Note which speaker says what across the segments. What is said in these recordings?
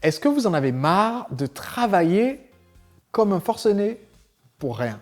Speaker 1: Est-ce que vous en avez marre de travailler comme un forcené pour rien?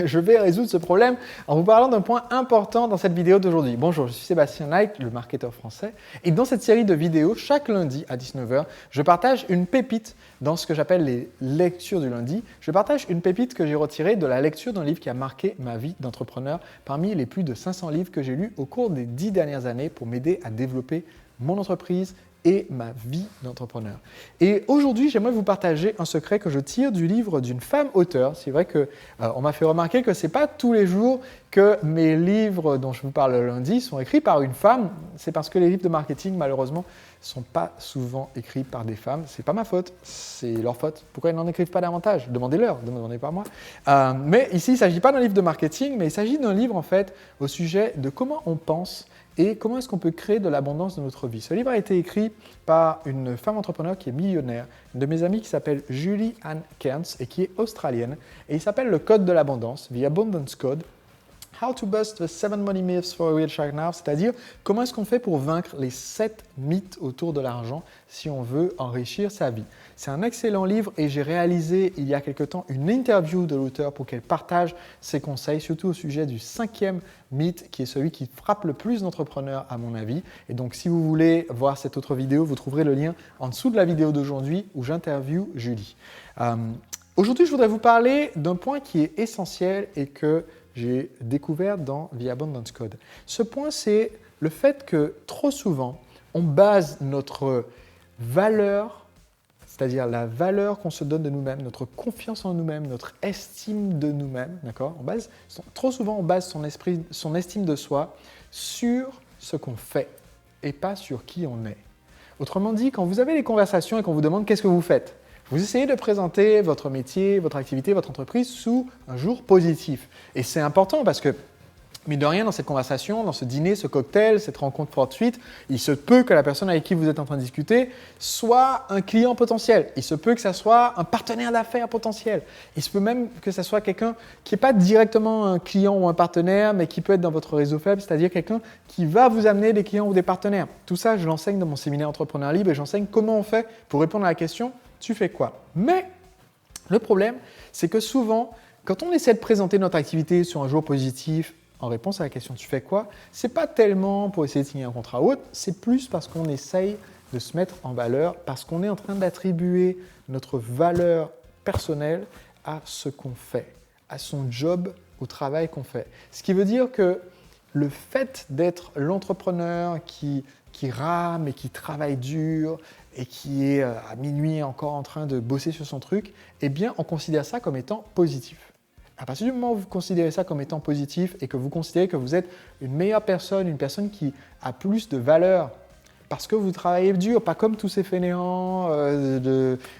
Speaker 1: Je vais résoudre ce problème en vous parlant d'un point important dans cette vidéo d'aujourd'hui. Bonjour, je suis Sébastien Knight, le marketeur français. Et dans cette série de vidéos, chaque lundi à 19h, je partage une pépite dans ce que j'appelle les lectures du lundi. Je partage une pépite que j'ai retirée de la lecture d'un livre qui a marqué ma vie d'entrepreneur parmi les plus de 500 livres que j'ai lus au cours des 10 dernières années pour m'aider à développer mon entreprise et ma vie d'entrepreneur. Et aujourd'hui, j'aimerais vous partager un secret que je tire du livre d'une femme auteure. C'est vrai qu'on m'a fait remarquer que ce n'est pas tous les jours que mes livres dont je vous parle le lundi sont écrits par une femme. C'est parce que les livres de marketing, malheureusement, ne sont pas souvent écrits par des femmes. Ce n'est pas ma faute, c'est leur faute. Pourquoi ils n'en écrivent pas davantage? Demandez-leur, ne demandez pas moi. Mais ici, il ne s'agit pas d'un livre de marketing, mais il s'agit d'un livre en fait au sujet de comment on pense et comment est-ce qu'on peut créer de l'abondance dans notre vie. Ce livre a été écrit par une femme entrepreneur qui est millionnaire, une de mes amies qui s'appelle Julie Ann Cairns et qui est australienne. Et il s'appelle Le Code de l'Abondance, The Abundance Code. How to bust the 7 money myths for a real shark now, c'est-à-dire comment est-ce qu'on fait pour vaincre les 7 mythes autour de l'argent si on veut enrichir sa vie. C'est un excellent livre et j'ai réalisé il y a quelque temps une interview de l'auteur pour qu'elle partage ses conseils, surtout au sujet du 5e mythe qui est celui qui frappe le plus d'entrepreneurs à mon avis. Et donc si vous voulez voir cette autre vidéo, vous trouverez le lien en dessous de la vidéo d'aujourd'hui où j'interviewe Julie. Aujourd'hui, je voudrais vous parler d'un point qui est essentiel et que j'ai découvert dans The Abundance Code. Ce point, c'est le fait que trop souvent, on base notre valeur, c'est-à-dire la valeur qu'on se donne de nous-mêmes, notre confiance en nous-mêmes, notre estime de nous-mêmes, d'accord? Trop souvent, on base son estime de soi sur ce qu'on fait et pas sur qui on est. Autrement dit, quand vous avez des conversations et qu'on vous demande qu'est-ce que vous faites, vous essayez de présenter votre métier, votre activité, votre entreprise sous un jour positif. Et c'est important parce que, mine de rien, dans cette conversation, dans ce dîner, ce cocktail, cette rencontre fortuite, il se peut que la personne avec qui vous êtes en train de discuter soit un client potentiel. Il se peut que ça soit un partenaire d'affaires potentiel. Il se peut même que ça soit quelqu'un qui n'est pas directement un client ou un partenaire, mais qui peut être dans votre réseau faible, c'est-à-dire quelqu'un qui va vous amener des clients ou des partenaires. Tout ça, je l'enseigne dans mon séminaire Entrepreneur Libre et j'enseigne comment on fait pour répondre à la question « tu fais quoi ?» Mais le problème, c'est que souvent, quand on essaie de présenter notre activité sur un jour positif, en réponse à la question « tu fais quoi ?» ce n'est pas tellement pour essayer de signer un contrat ou autre, c'est plus parce qu'on essaye de se mettre en valeur, parce qu'on est en train d'attribuer notre valeur personnelle à ce qu'on fait, à son job, au travail qu'on fait. Ce qui veut dire que le fait d'être l'entrepreneur qui rame et qui travaille dur et qui est à minuit encore en train de bosser sur son truc, eh bien, on considère ça comme étant positif. À partir du moment où vous considérez ça comme étant positif et que vous considérez que vous êtes une meilleure personne, une personne qui a plus de valeur parce que vous travaillez dur, pas comme tous ces fainéants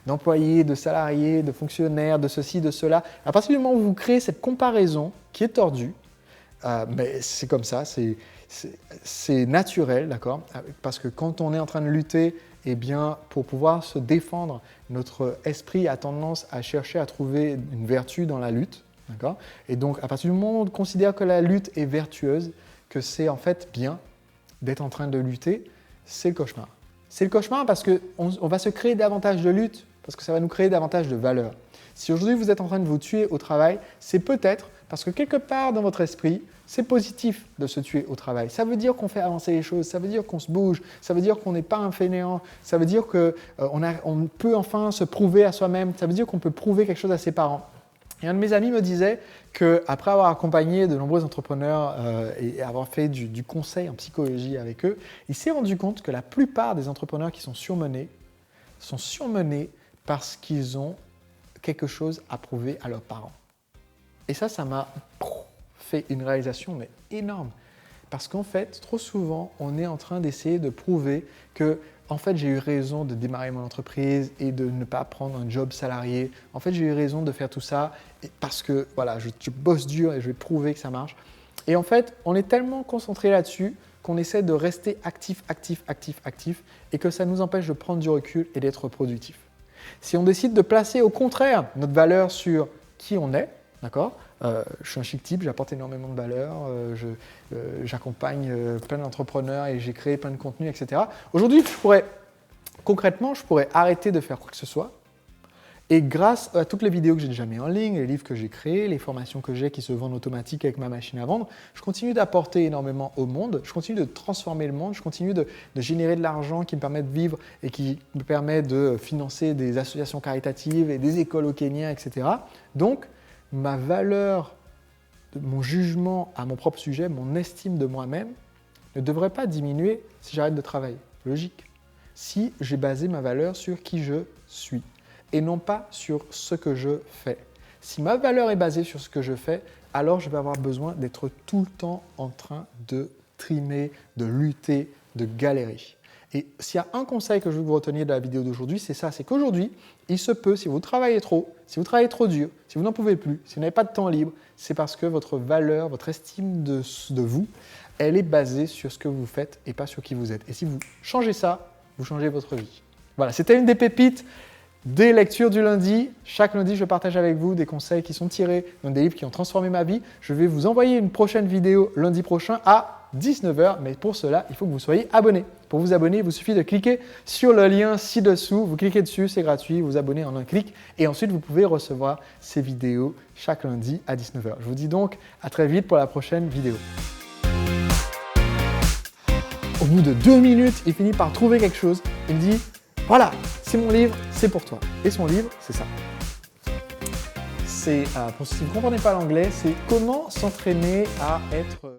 Speaker 1: d'employés, de salariés, de fonctionnaires, de ceci, de cela. À partir du moment où vous créez cette comparaison qui est tordue, mais c'est comme ça, c'est naturel, d'accord? Parce que quand on est en train de lutter, eh bien, pour pouvoir se défendre, notre esprit a tendance à chercher à trouver une vertu dans la lutte, d'accord? Et donc, à partir du moment où on considère que la lutte est vertueuse, que c'est en fait bien d'être en train de lutter, c'est le cauchemar. C'est le cauchemar parce qu'on va se créer davantage de lutte, parce que ça va nous créer davantage de valeur. Si aujourd'hui vous êtes en train de vous tuer au travail, c'est peut-être parce que quelque part dans votre esprit, c'est positif de se tuer au travail. Ça veut dire qu'on fait avancer les choses, ça veut dire qu'on se bouge, ça veut dire qu'on n'est pas un fainéant, ça veut dire qu'on peut enfin se prouver à soi-même, ça veut dire qu'on peut prouver quelque chose à ses parents. Et un de mes amis me disait qu'après avoir accompagné de nombreux entrepreneurs et avoir fait du conseil en psychologie avec eux, il s'est rendu compte que la plupart des entrepreneurs qui sont surmenés parce qu'ils ont quelque chose à prouver à leurs parents. Et ça m'a fait une réalisation mais énorme. Parce qu'en fait, trop souvent, on est en train d'essayer de prouver que en fait, j'ai eu raison de démarrer mon entreprise et de ne pas prendre un job salarié. En fait, j'ai eu raison de faire tout ça parce que voilà, je bosse dur et je vais prouver que ça marche. Et en fait, on est tellement concentré là-dessus qu'on essaie de rester actif et que ça nous empêche de prendre du recul et d'être productif. Si on décide de placer au contraire notre valeur sur qui on est, d'accord? Je suis un chic type, j'apporte énormément de valeur, j'accompagne plein d'entrepreneurs et j'ai créé plein de contenus, etc. Aujourd'hui, je pourrais Concrètement, je pourrais arrêter de faire quoi que ce soit et grâce à toutes les vidéos que j'ai déjà mises en ligne, les livres que j'ai créés, les formations que j'ai qui se vendent automatique avec ma machine à vendre, je continue d'apporter énormément au monde, je continue de transformer le monde, je continue de générer de l'argent qui me permet de vivre et qui me permet de financer des associations caritatives et des écoles au Kenya, etc. Donc, ma valeur, mon jugement à mon propre sujet, mon estime de moi-même ne devrait pas diminuer si j'arrête de travailler. Logique. Si j'ai basé ma valeur sur qui je suis et non pas sur ce que je fais. Si ma valeur est basée sur ce que je fais, alors je vais avoir besoin d'être tout le temps en train de trimer, de lutter, de galérer. Et s'il y a un conseil que je veux que vous reteniez de la vidéo d'aujourd'hui, c'est ça, c'est qu'aujourd'hui, il se peut, si vous travaillez trop, si vous travaillez trop dur, si vous n'en pouvez plus, si vous n'avez pas de temps libre, c'est parce que votre valeur, votre estime de vous, elle est basée sur ce que vous faites et pas sur qui vous êtes. Et si vous changez ça, vous changez votre vie. Voilà, c'était une des pépites des lectures du lundi. Chaque lundi, je partage avec vous des conseils qui sont tirés dans des livres qui ont transformé ma vie. Je vais vous envoyer une prochaine vidéo lundi prochain à 19 h, mais pour cela, il faut que vous soyez abonné. Pour vous abonner, il vous suffit de cliquer sur le lien ci-dessous. Vous cliquez dessus, c'est gratuit, vous vous abonnez en un clic et ensuite vous pouvez recevoir ces vidéos chaque lundi à 19 h. Je vous dis donc à très vite pour la prochaine vidéo. Au bout de 2 minutes, il finit par trouver quelque chose. Il me dit « Voilà, c'est mon livre, c'est pour toi. » Et son livre, c'est ça. C'est, si vous ne comprenez pas l'anglais, c'est « Comment s'entraîner à être… »